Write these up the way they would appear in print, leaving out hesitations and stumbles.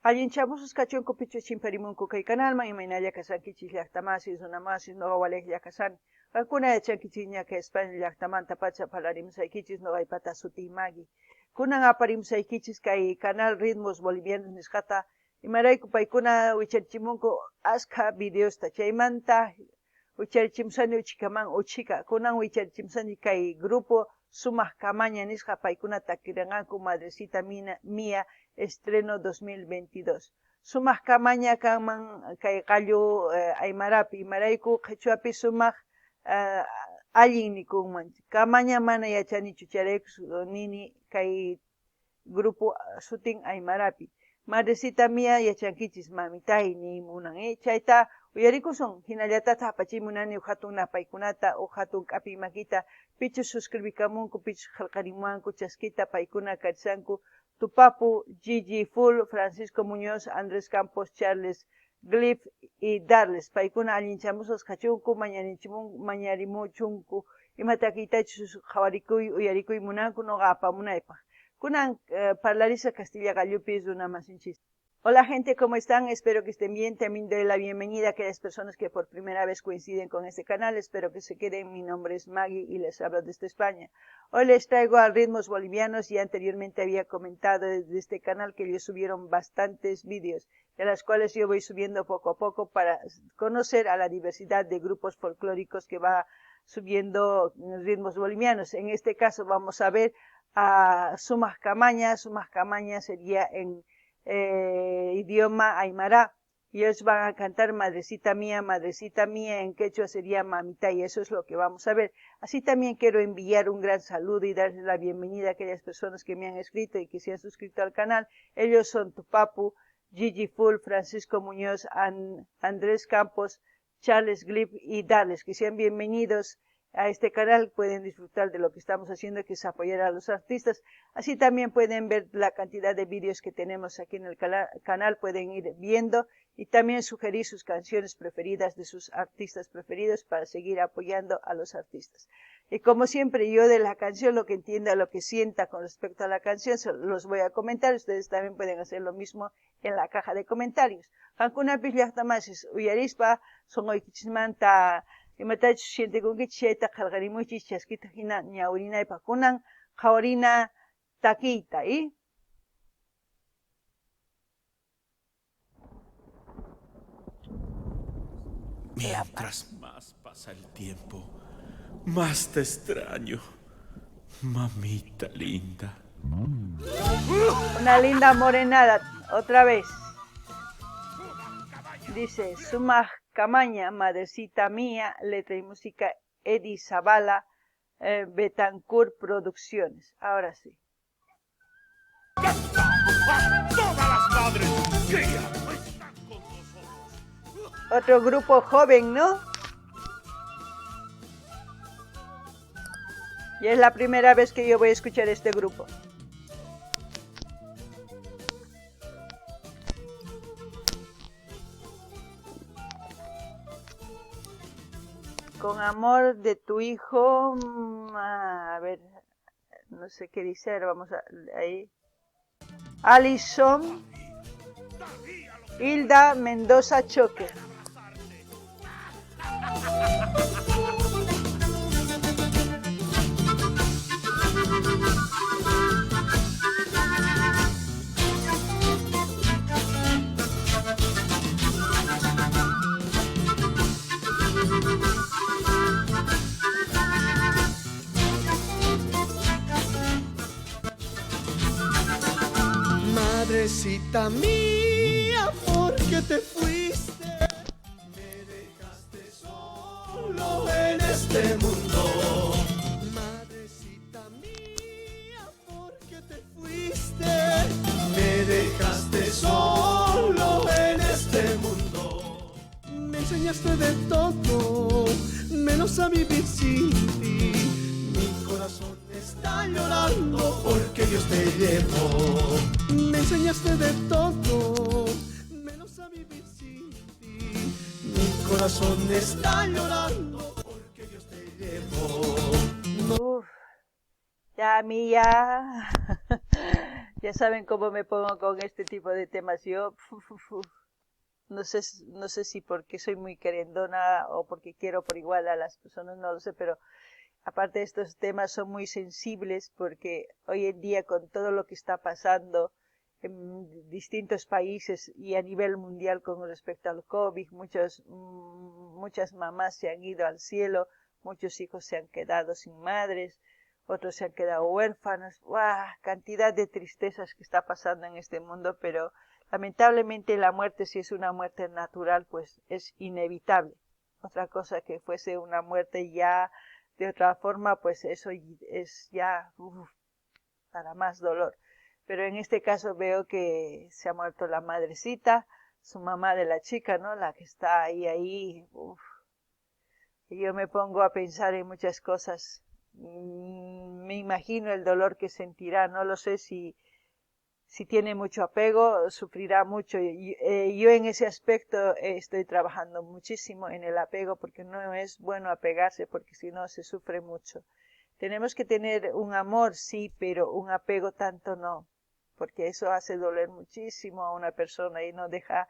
Allinchamusus kachunku pichu chimparimunku kay kanalman imaynalla kasankichis llaqtamasis runamasis nuqawalej llaqasani. Qankuna yachankichis ña kay España llaqtamanta pacha parlarimusaykichis nuqaypata sutimagi. Kunan aparimusaykichis kay canal Ritmos Bolivianos nisqata imarayku paykuna wicharichimunku askha videosta chaymanta wicharichimusani uchikaman uchika kunan wicharichimusani kay grupo Sumaq Kamaña nisqa paykuna takiranqanku Madrecita Mía estreno 2022. Sumaq Kamaña kanman kay qallu Aymarapi imarayku qhichwapi sumaq allin nikunman. Kamaña mana yachanichu charayku nini kay grupo sutin Aymarapi. Madrecita Mía yachankichis mamitay nimunan chayta uyarikusun hinallatata apachimunani hatun napaykunata hatun k'api makita pichu suscribikamunku pichu qillqarimuwanku chaskita paykuna karisanku tupapu Gigi Full, Francisco Muñoz, Andrés Campos, Charles Glif y Darles paykuna allinchamusas kachunku mañarimuchunku imatakitachus qhawarikuy uyarikuy munanku noqa apamunaypaq. Kunan parlarisa Castilla Gallupis una masinchis. Hola gente, ¿cómo están? Espero que estén bien. También doy la bienvenida a aquellas personas que por primera vez coinciden con este canal. Espero que se queden. Mi nombre es Maggie y les hablo desde España. Hoy les traigo a Ritmos Bolivianos y anteriormente había comentado desde este canal que ellos subieron bastantes vídeos, de las cuales yo voy subiendo poco a poco para conocer a la diversidad de grupos folclóricos que va subiendo Ritmos Bolivianos. En este caso vamos a ver a Sumaq Kamaña. Sumaq Kamaña sería en idioma aymara, y ellos van a cantar Madrecita Mía en quechua sería Mamita, y eso es lo que vamos a ver. Así también quiero enviar un gran saludo y darles la bienvenida a aquellas personas que me han escrito y que se han suscrito al canal. Ellos son Tupapu, Gigi Full, Francisco Muñoz, Andrés Campos, Charles Glip y Darles, que sean bienvenidos a este canal. Pueden disfrutar de lo que estamos haciendo, que es apoyar a los artistas. Así también pueden ver la cantidad de vídeos que tenemos aquí en el canal, pueden ir viendo y también sugerir sus canciones preferidas de sus artistas preferidos para seguir apoyando a los artistas. Y como siempre, yo de la canción, lo que entienda, lo que sienta con respecto a la canción, los voy a comentar. Ustedes también pueden hacer lo mismo en la caja de comentarios. Qankuna pillaqtamasis uyarispa sonqoykichismanta imatachu sientikunkichis chayta qillqarimuchis chaskita hina ñawrinaypaq kunan qhawarina takiyta Mientras más pasa el tiempo, más te extraño, mamita linda. Una linda morenada, otra vez. Dice Sumaq Kamaña, Madrecita Mía, letra y música Eddie Zavala, Betancourt Producciones. Ahora sí. ¡A todas las madres que ya no están con nosotros! Otro grupo joven, ¿no? Y es la primera vez que yo voy a escuchar este grupo. Con amor de tu hijo, a ver, no sé qué dice, vamos a ahí. Alison Hilda Mendoza Choque. Madrecita mía, ¿por qué te fuiste? Me dejaste solo en este mundo. Madrecita mía, ¿por qué te fuiste? Me dejaste solo en este mundo. Me enseñaste de todo, menos a vivir sin ti. Mi corazón está llorando porque Dios te llevó. Me enseñaste de todo, menos a vivir sin ti. Mi corazón está llorando porque Dios te llevó. Uf, ya a mí ya Ya saben cómo me pongo con este tipo de temas. Yo no sé si porque soy muy querendona o porque quiero por igual a las personas, no lo sé, pero aparte estos temas son muy sensibles porque hoy en día con todo lo que está pasando en distintos países y a nivel mundial con respecto al COVID, muchas mamás se han ido al cielo, muchos hijos se han quedado sin madres, otros se han quedado huérfanos. ¡Wow! Cantidad de tristezas que está pasando en este mundo, pero lamentablemente la muerte, si es una muerte natural, pues es inevitable. Otra cosa que fuese una muerte ya de otra forma, pues eso es ya para más dolor. Pero en este caso veo que se ha muerto la madrecita, su mamá de la chica, ¿no? La que está ahí. Y yo me pongo a pensar en muchas cosas. Me imagino el dolor que sentirá. No lo sé si tiene mucho apego, sufrirá mucho. Yo en ese aspecto estoy trabajando muchísimo en el apego porque no es bueno apegarse porque si no se sufre mucho. Tenemos que tener un amor, sí, pero un apego tanto no, porque eso hace doler muchísimo a una persona y no deja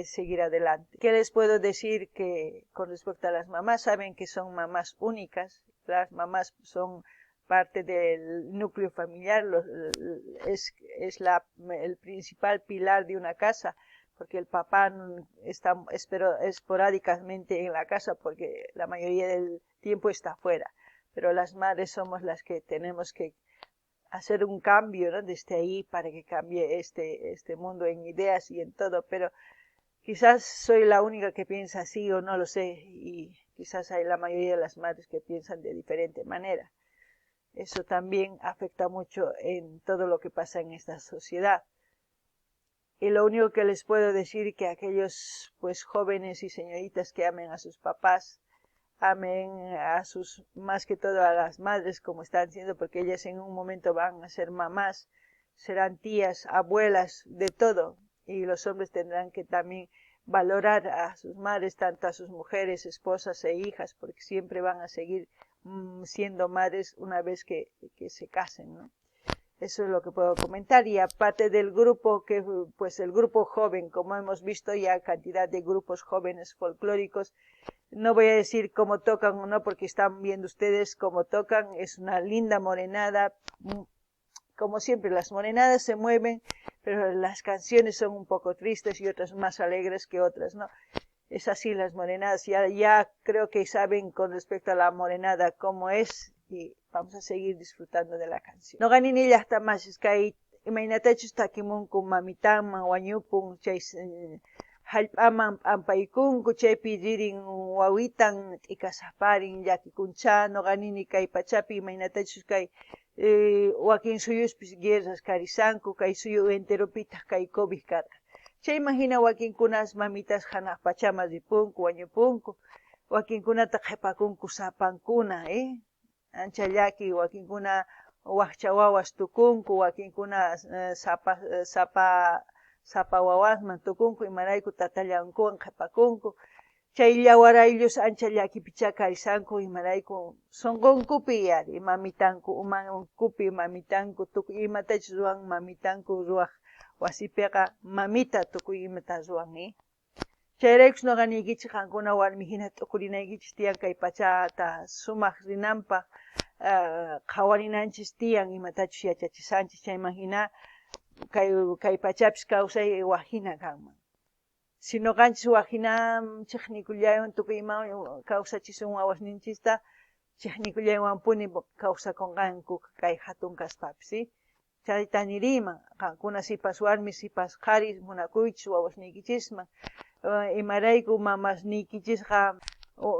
seguir adelante. ¿Qué les puedo decir? Que con respecto a las mamás, saben que son mamás únicas, las mamás son parte del núcleo familiar, es el principal pilar de una casa, porque el papá está esporádicamente en la casa porque la mayoría del tiempo está fuera. Pero las madres somos las que tenemos que hacer un cambio, ¿no? Desde ahí para que cambie este mundo en ideas y en todo, pero quizás soy la única que piensa así o no lo sé, y quizás hay la mayoría de las madres que piensan de diferente manera. Eso también afecta mucho en todo lo que pasa en esta sociedad. Y lo único que les puedo decir es que aquellos pues jóvenes y señoritas que amen a sus papás, amen más que todo a las madres como están siendo, porque ellas en un momento van a ser mamás, serán tías, abuelas, de todo. Y los hombres tendrán que también valorar a sus madres, tanto a sus mujeres, esposas e hijas, porque siempre van a seguir siendo madres una vez que se casen, ¿no? Eso es lo que puedo comentar. Y aparte del grupo, pues el grupo joven, como hemos visto ya cantidad de grupos jóvenes folclóricos, no voy a decir cómo tocan o no, porque están viendo ustedes cómo tocan. Es una linda morenada. Como siempre, las morenadas se mueven, pero las canciones son un poco tristes y otras más alegres que otras, ¿no? Es así las morenadas. Ya creo que saben con respecto a la morenada cómo es y vamos a seguir disfrutando de la canción. No ganin ella hasta más, es que hay, imagínate, takimun con mamitama, guanyupun, halpaman ampaykunku chaypi ririn wawitan t'ikasaqparin llakikuncha noqanini kay pachapi imaynatachus kay wakin suyuspis guerras karisanku kay suyu enteropitaq kay COVID karqa. Chay imagina wakinkunas mamitas hanaq pachama ripunku wañupunku, wakinkunata qhipakunku sapankuna, ancha llaki, wakinkuna waqcha wawas tukunku, wakinkuna sapa wawasman tukunku imarayku tatallawankuwan qhipakunku. Chay llawarayllus ancha llakipicha karisanku imarayku sunqunkupi yari mamitanku umankupi mamitanku tukuy imatachus ruwan mamitanku ruwaq wasipiqa mamita tukuy imata ruwan, chayraykus noqaniykichik qankuna warmihina t'ukurinaykichis tiyan kay pachata sumaq rinanpaq qhawarinanchis tiyan imatachus yachachisanchis chaymahina kay pachapis kawsay waqhina kanman. Si noqanchis waqhinanchik nikullaywan tukuy ima kawsachisun wawasninchista chiknikullaywanpuni kawsakunqanku kay hatun kaspapis, chayta niriman qankuna sipas warmi sipas qhari munakuychis wawasniykichisman imarayku mamasniykichisqa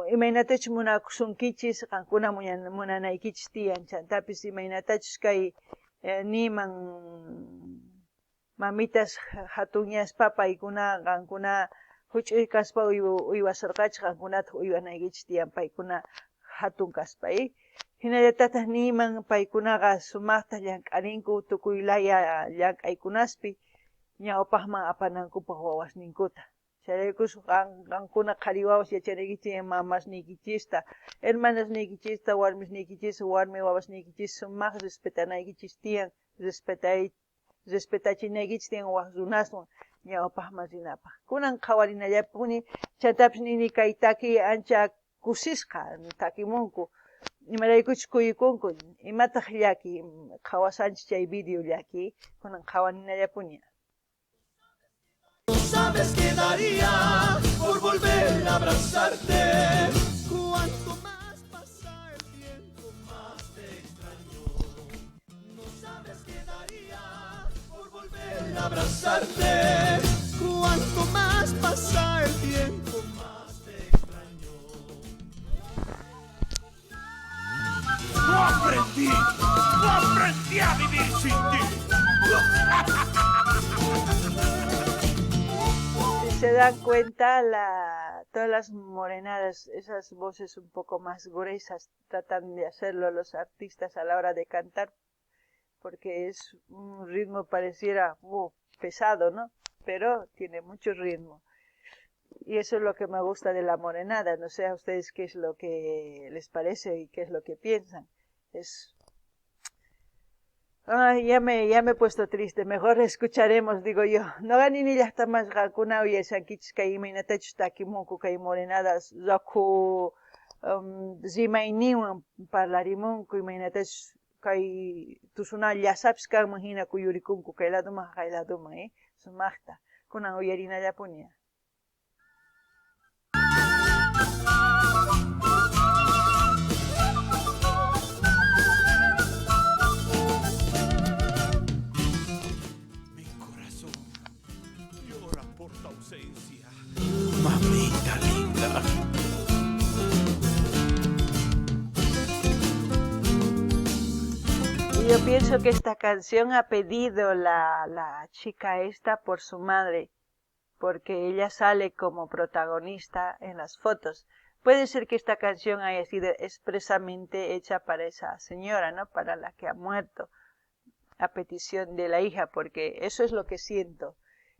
imaynatachus munakusunkichis qankuna munanaykichis tiyan chantapis imaynatachus kay niman mamitas hatunyaspa paykuna qankuna huch'uy kaspa uywasarqachis qankunata uywanaykichis tiyan paykuna hatun kaspa, hinallatataq niman paykunaqa sumaqta llank'arinku tukuylaya llank'aykunaspi ñawpaqman apanankupaq wawasninkuta. Chayraykus qankuna qhari wawas yachanaykichis mamasniykichista, hermanasniykichista, warmisniykichis, warmi wawasniykichis sumaq respetanaykichis tiyan, respetachinaykichis tiyan waqsunaswan ñawpaqman rinapaq. Kunan qhawarinallapuni, chaytapish nini kay taki ancha kusisqa takimunku. Imaraykuchus kuyukunku, imataq llaki qhawasanchis chay video llaki, kunan qhawaninallapuni. No sabes qué daría por volver a abrazarte. Cuanto más pasa el tiempo, más te extraño. No sabes qué daría por volver a abrazarte. Cuanto más pasa el tiempo, más te extraño. No aprendí a vivir sin ti. Si se dan cuenta, todas las morenadas, esas voces un poco más gruesas, tratan de hacerlo los artistas a la hora de cantar, porque es un ritmo pareciera pesado, ¿no? Pero tiene mucho ritmo. Y eso es lo que me gusta de la morenada. No sé a ustedes qué es lo que les parece y qué es lo que piensan. Ya me he puesto triste. Mejor escucharemos, digo yo. No ganini ya está más gakuna y esa kichka y minatach takimunku kay morenadas zaku zimainiwan parlarimunku y minatach kay tusuna llasaps kan mahina kuyurikunku kay laduma sumaqta kunan uyarinallapuni. Mamita linda. Y yo pienso que esta canción ha pedido la chica esta por su madre, porque ella sale como protagonista en las fotos. Puede ser que esta canción haya sido expresamente hecha para esa señora, ¿no? Para la que ha muerto, a petición de la hija, porque eso es lo que siento.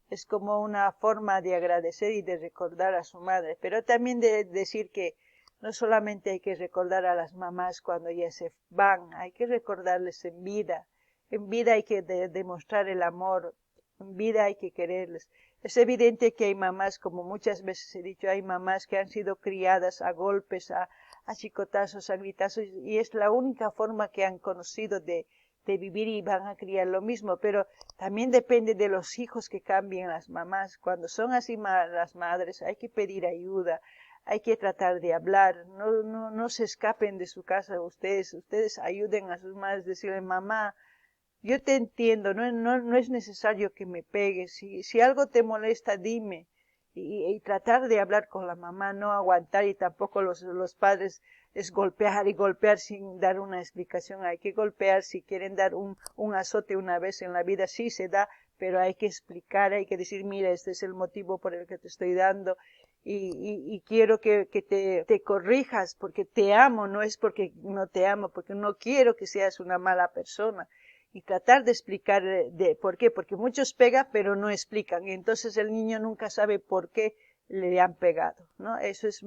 Es como una forma de agradecer y de recordar a su madre, pero también de decir que no solamente hay que recordar a las mamás cuando ya se van, hay que recordarles en vida hay que demostrar el amor, en vida hay que quererles. Es evidente que hay mamás, como muchas veces he dicho, hay mamás que han sido criadas a golpes, a chicotazos, a gritazos, y es la única forma que han conocido de vivir y van a criar lo mismo, pero también depende de los hijos que cambien las mamás. Cuando son así las madres, hay que pedir ayuda, hay que tratar de hablar, no se escapen de su casa ustedes ayuden a sus madres, decirle, mamá, yo te entiendo, no es necesario que me pegues, si algo te molesta, dime, y tratar de hablar con la mamá, no aguantar, y tampoco los padres es golpear y golpear sin dar una explicación. Hay que golpear si quieren dar un azote una vez en la vida, sí se da, pero hay que explicar, hay que decir, mira, este es el motivo por el que te estoy dando y quiero que te corrijas porque te amo, no es porque no te amo, porque no quiero que seas una mala persona. Y tratar de explicar por qué, porque muchos pegan pero no explican y entonces el niño nunca sabe por qué le han pegado, ¿no? Eso es,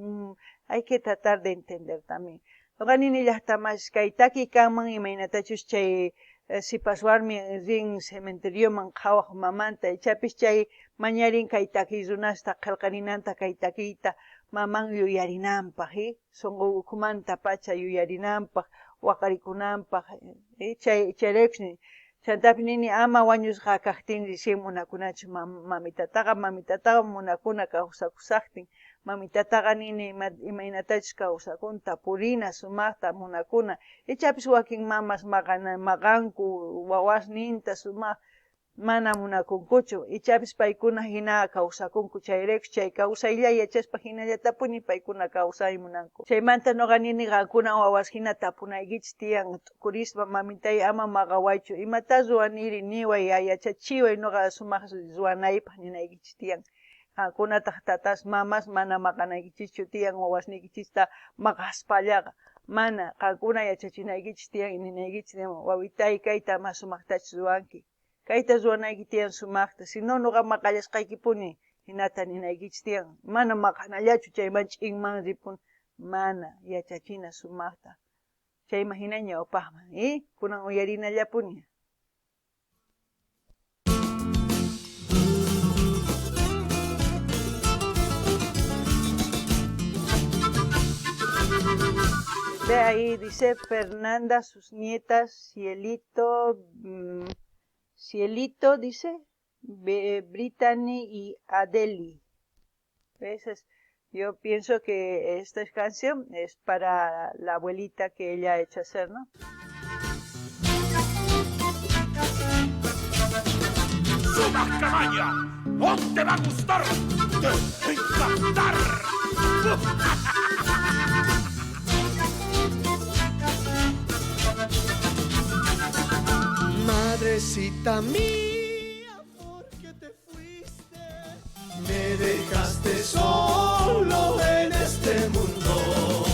hay que tratar de entender también. Oganini llaqtamas kaytaki kanman imaynatachus chay sipaswarmi rin cementerio man qhawaq mamanta ichapis chay mañarin kaytaki runasta qillqarinanta kaytakiyta maman yuyarinanpaq, sunqukumanta pacha yuyarinanpaq, waqarikunanpaq, chayraykushni chaytapi nini ama wañusqa kaqtin recién munakunachu mamitataqa munakuna kawsakusaqtin, mamitataqa nini imaynatachus kawsakunta purina sumaqta munakuna, ichapis wakin mamas maqanku wawasninta sumaq mana munakunkuchu, ichapis paykuna hina kawsakunku, chayraykush chay kawsaylla yachaspa hinallatapuni paykuna kawsay munanku. Chaymanta noqa nini qankuna wawas hina tapunaykichis tiyan tukurispa, mamitay ama maqawaychu, imata ruwaniri niway yachachiway noqa sumaq ruwanaypaq ninaykichis tiyan. Qankunataq tatas mamas mana maqanaykichischu tiyan wawasnikichista maqaspallaqa, mana qankuna yachachinaykichis tiyan ninaykichis wawitay kayta ama sumaqtachis ruwanki. Kayta ruwanayki tiyan sumaqta, si no noqa maqallashqaykipuni hinata ninaykichis tiyan, mana maqanallachu chayman ch'inman ripun, mana yachachina sumaqta. Chayman hina ñawpaqman, kunan uyarinallapuni. Ve ahí, dice Fernanda, sus nietas, Cielito, dice, Brittany y Adeli. ¿Ves? Yo pienso que esta canción es para la abuelita que ella ha hecho hacer, ¿no? ¡Suba, cabaña! ¡Oh, te va a gustar! ¡Te va a encantar! Madrecita mía, ¿por qué te fuiste? Me dejaste solo en este mundo.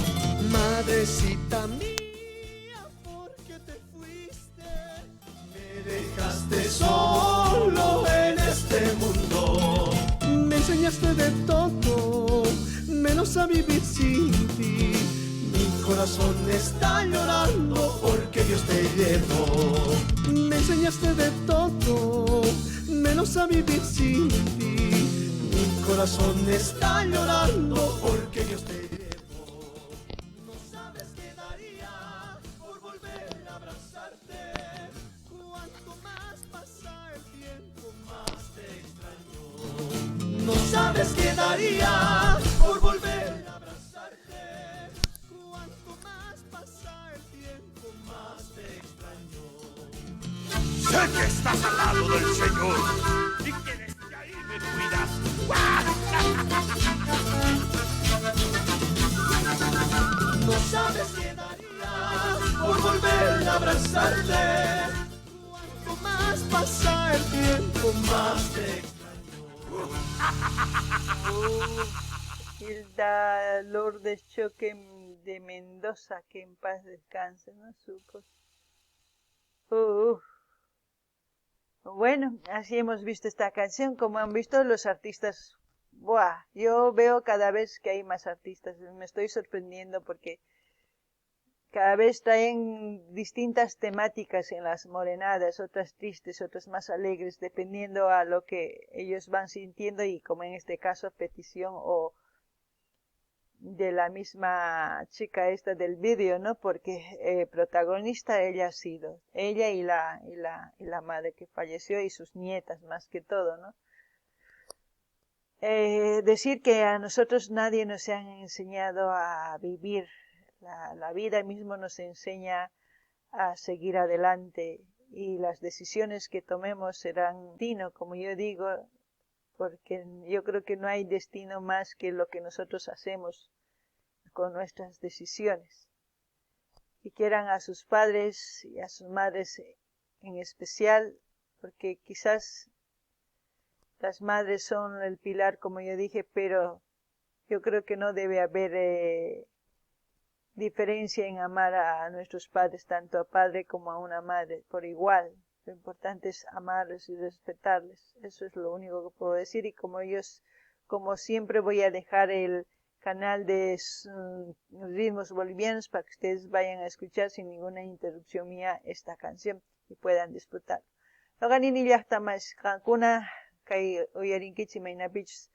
Madrecita mía, ¿por qué te fuiste? Me dejaste solo en este mundo. Me enseñaste de todo, menos a vivir sin ti. Mi corazón está llorando porque Dios te llevó. Me enseñaste de todo, menos a vivir sin ti. Mi corazón está llorando porque Dios te llevó. No sabes qué daría por volver a abrazarte. Cuanto más pasa el tiempo, más te extraño. No sabes qué daría por volver a abrazarte. Cuanto más pasa el tiempo, más te extraño. Sé que estás al lado del Señor y que desde ahí me cuidas. No sabes qué daría por volver a abrazarte. Cuanto más pasa el tiempo, más te extraño. Hilda Lourdes Choque de Mendoza, que en paz descanse, ¿no? Bueno, así hemos visto esta canción. Como han visto los artistas, ¡buah! Yo veo cada vez que hay más artistas, me estoy sorprendiendo porque cada vez traen distintas temáticas en las morenadas, otras tristes, otras más alegres, dependiendo a lo que ellos van sintiendo y, como en este caso, petición o de la misma chica esta del vídeo, ¿no? Porque protagonista ella ha sido, ella y la madre que falleció y sus nietas más que todo, ¿no? Decir que a nosotros nadie nos ha enseñado a vivir, la vida mismo nos enseña a seguir adelante y las decisiones que tomemos serán destino, como yo digo, porque yo creo que no hay destino más que lo que nosotros hacemos con nuestras decisiones. Y quieran a sus padres y a sus madres en especial, porque quizás las madres son el pilar, como yo dije, pero yo creo que no debe haber diferencia en amar a nuestros padres, tanto a padre como a una madre, por igual. Lo importante es amarles y respetarles. Eso es lo único que puedo decir. Y como siempre voy a dejar el canal de ritmos bolivianos para que ustedes vayan a escuchar sin ninguna interrupción mía esta canción y puedan disfrutar. Loganini yahtamas kankuna kay uyarinkichi mainapich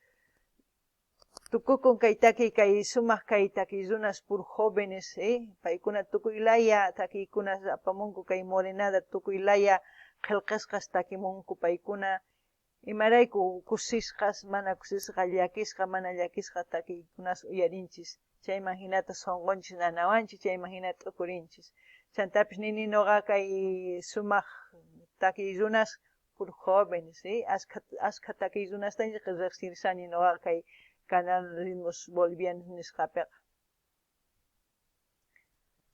tukukun kay taki kay sumak kay takizunas pur jóvenes, paykuna tukuylaya takikunas apamunku kay morenada tukuylaya qillqisqas takimunku paykuna imarayku kusisqas mana kusisqa llakisqa mana llakisqa takikunas uyarinchis chayman hinata sonqonchis nanawanchis chayman hinata t'ukurinchis chantapis nini noqa kay sumaq takirunas pur jóvenes, asqa takirunastanchis riqsirisani noqa kay canal ritmos bolivianos nisqapiqa.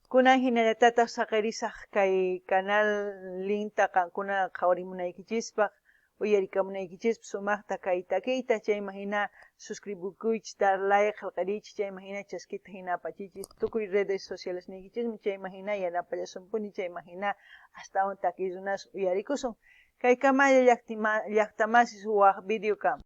Kunan hinallatata saqarisaq kay canal linta qankuna qhawarimunaykichispa uyarikamunaykichispa sumaqta kay takiyta chayman hina suscribikuychis dar like qillqarichis chayman hina chaskita hina apachichis tukuy redes sociales niykichismi chayman hina yanapallasunpuni chayman hina astawan takirunas uyarikusun kay kamalla llaqtamasis waq video kam